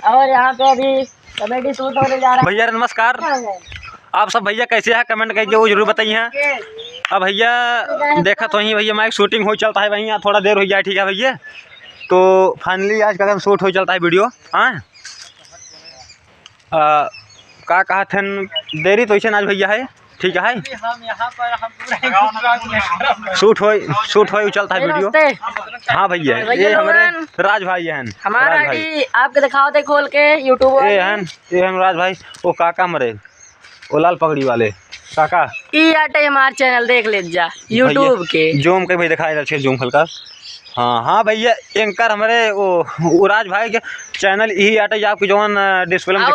और यहाँ पे अभी कॉमेडी शूट होने जा रहा है। भैया नमस्कार, आप सब भैया कैसे हैं कमेंट करके वो जरूर बताइए। अब भैया देखा तो ही भैया माइक शूटिंग हो चलता है भैया, थोड़ा देर हो गया ठीक है भैया। तो फाइनली आज का शूट हो चलता है वीडियो। हाँ का कहा थे देरी तो ऐसे आज भैया है ठीक है। हम यहाँ पर हम शूट हो चलता है वीडियो। हाँ भैया ये हमारे राज भाई हैं। हमारा आईडी आपके दिखाओ थे खोल के यूट्यूब ये हैं राज भाई। वो काका मरे वो लाल पगड़ी वाले काका ई आटे हमारे चैनल देख ले जा यूट्यूब के जूम के भाई दिखाए अच्छे जूम हल्का। हाँ भैया एंकर हमारे वो राज भाई के चैनल यही आटे आपकी जो डिस्प्ले में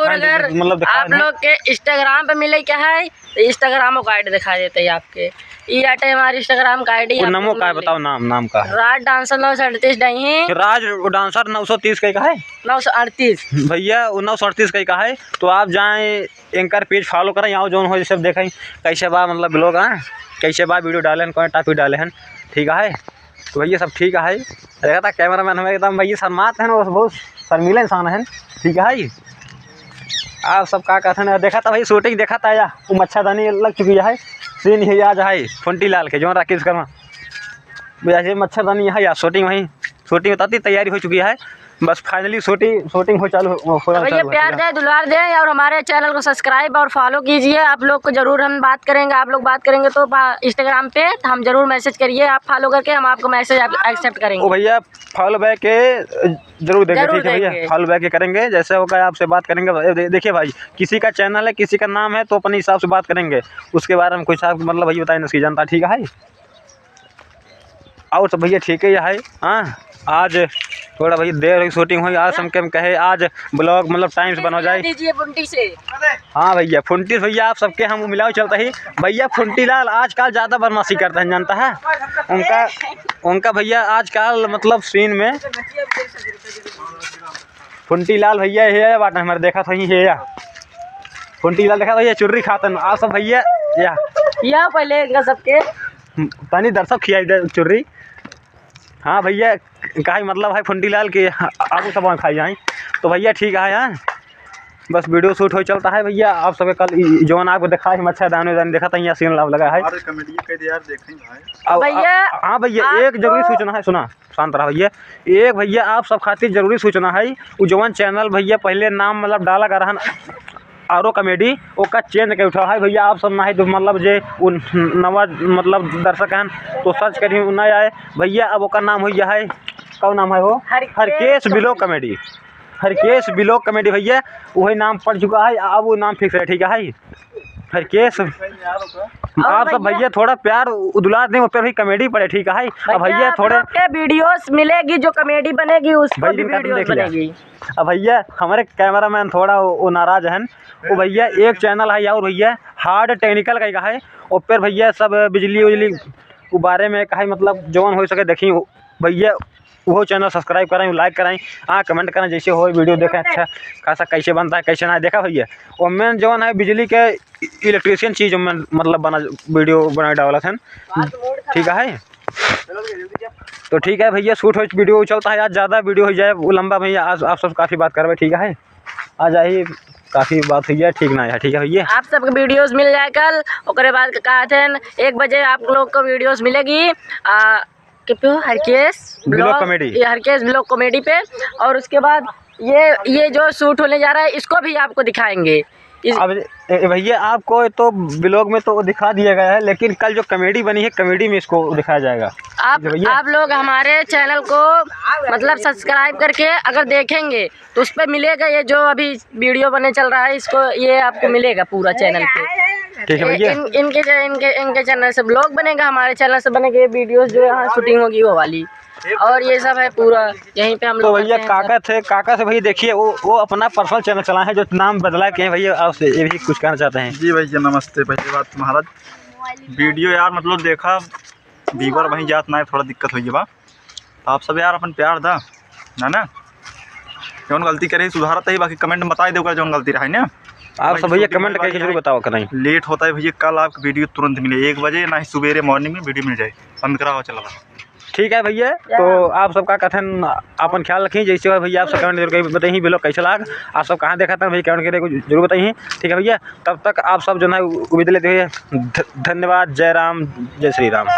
मतलब आप लोग के इंस्टाग्राम पे मिले क्या है तो इंस्टाग्राम का आईडी दिखा देते हैं आपके। ये आटे हमारे इंस्टाग्राम का आईडी नामों का है बताओ नाम का राज डांसर 938 नहीं राज डांसर 930 का है 938 भैया 938 का है। तो आप जाएं एंकर पेज फॉलो करें यहाँ जो हो सब देखें कैसे बा मतलब ब्लॉग हैं कैसे बा वीडियो डाले हैं कौन टॉपिक डाले हैं ठीक है। तो भैया सब ठीक है देखा था कैमरा मैन हमें एकदम भैया शर्मात हैं वो बहुत शर्मीले इंसान हैं ठीक है। आप सब का कहते हैं देखा था भाई शूटिंग देखा था या वो मच्छरदानी लग चुकी है सीन ही आज है फुंटी लाल के जो राकेश शर्मा भैया मच्छरदानी है या शूटिंग वहीं शूटिंग बताती तैयारी हो चुकी है बस फाइनली शूटिंग हो चालू भैया प्यार दे दुलार दे और हमारे चैनल को सब्सक्राइब और फॉलो कीजिए। आप लोग को जरूर हम बात करेंगे, आप लोग बात करेंगे तो इंस्टाग्राम पे तो हम जरूर मैसेज करिए, आप फॉलो करके हम आपको मैसेज एक्सेप्ट करेंगे। ओ भैया फॉलो बैक के जरूर देंगे ठीक है भैया फॉलो बैक के करेंगे जैसे होगा आपसे बात करेंगे। देखिए भाई किसी का चैनल है किसी का नाम है तो अपने हिसाब से बात करेंगे उसके बारे में कुछ मतलब भैया बताए नहीं जानता ठीक है। और सब भैया ठीक है हाँ आज थोड़ा भैया देर शूटिंग हुई आज हम कहे आज ब्लॉग मतलब टाइम से बन जाए फुंटी से। हाँ भैया फुंटी भैया आप सबके हम मिलाओ चलता ही भैया फुंटी लाल आजकल ज़्यादा बदमाशी करते हैं जानता है उनका भैया आजकल मतलब सीन में फुंटी लाल भैया है बात हमारे देखा था ही है फुंटी लाल देखा भैया चुर्री खाते हैं आप सब भैया या पहले सबके पानी दर्शक खियाई दे चुर्री। हाँ भैया का मतलब है फुंटी लाल के आप सब खाई जाए तो भैया ठीक है यार बस वीडियो शूट हो चलता है भैया। आप सब कल जौन आपको देखा है मच्छरदानी देखा था यहाँ सीन लगा है भैया। हाँ भैया एक जरूरी सूचना है सुना शांत रहा भैया एक भैया आप सब खातिर जरूरी सूचना है वो जौन चैनल भैया पहले नाम मतलब डाला कर रहा आरो कॉमेडी ओका चेंज के उठा है भैया आप सब ना है तो मतलब जे नवा मतलब दर्शक हैं तो सर्च करी ना आए भैया अब ओका नाम हो गया है कौन नाम है वो Harkesh blog comedy Harkesh blog comedy भैया वही नाम पड़ चुका है अब वो नाम फिक्स है ठीक है हरकेश। आप सब भैया थोड़ा प्यार दुलार दें ऊपर भी कॉमेडी पड़े ठीक है। अब भैया थोड़े वीडियोस मिलेगी जो कॉमेडी बनेगी उस पर वीडियोस बनेगी। अब भैया हमारे कैमरामैन थोड़ा वो नाराज हैं वो भैया एक चैनल है और भैया हार्ड टेक्निकल का है और फिर भैया सब बिजली उजली वो बारे में कहा मतलब जौन हो सके देखी भैया वो चैनल सब्सक्राइब कराएं लाइक कराएं हाँ कमेंट करें जैसे हो वीडियो देखें अच्छा खासा कैसे बनता है कैसे ना देखा भैया। और मेन जौन है बिजली के इलेक्ट्रिशियन चीज़ में मतलब बना वीडियो बना डाला था ठीक है। तो ठीक है भैया शूट हो वीडियो चलता है आज ज़्यादा वीडियो हो जाए वो लंबा भैया आज आप सब काफ़ी बात करवे ठीक है आ जाइए काफ़ी बात हुई है ठीक ना है ठीक है भैया। आप सबको वीडियोस मिल जाए कल और बाद कहा थे 1 बजे आप लोग को वीडियोस मिलेगी Harkesh blog comedy Harkesh blog comedy पे। और उसके बाद ये जो शूट होने जा रहा है इसको भी आपको दिखाएंगे। अब भैया आपको तो ब्लॉग में तो दिखा दिया गया है लेकिन कल जो कॉमेडी बनी है कॉमेडी में इसको दिखाया जाएगा। आप लोग हमारे चैनल को मतलब सब्सक्राइब करके अगर देखेंगे तो उस पर मिलेगा ये जो अभी वीडियो बने चल रहा है इसको ये आपको मिलेगा पूरा चैनल पे ठीक है भैया। इनके चैनल से ब्लॉग बनेगा हमारे चैनल से बनेंगे वीडियोस जो यहाँ शूटिंग होगी वो वाली और ये सब है पूरा यहीं पे हम लोग। तो भैया काका से भैया देखिए वो अपना पर्सनल चैनल चला है जो नाम बदला के भैया आपसे ये भी कुछ कहना चाहते हैं। जी भैया नमस्ते। पहली बात महाराज वीडियो यार मतलब देखा व्यूवर वहीं जात ना थोड़ा दिक्कत हुई बा तो आप सब यार अपन प्यार दा ना जौन गलती करे सुधारत है बाकी कमेंट बता देगा जौन गलती रहा है ना आप सब भैया कमेंट करके जरूर बताओ करें। लेट होता है भैया कल आपको वीडियो तुरंत मिले 1 बजे ना ही सुबेरे मॉर्निंग में वीडियो मिल जाए बंद करा हुआ चला ठीक है भैया, तो आप सबका कथन अपन ख्याल रखिए। जैसे हो भैया आप सब कमेंट जरूर बताइए ब्लॉग कैसा लगा, आप सब कहाँ देखा था भैया कमेंट करके जरूर बताइए। ठीक है भैया, तब तक आप सब जो है उम्मीद लेते हुए धन्यवाद। जय राम, जय श्री राम।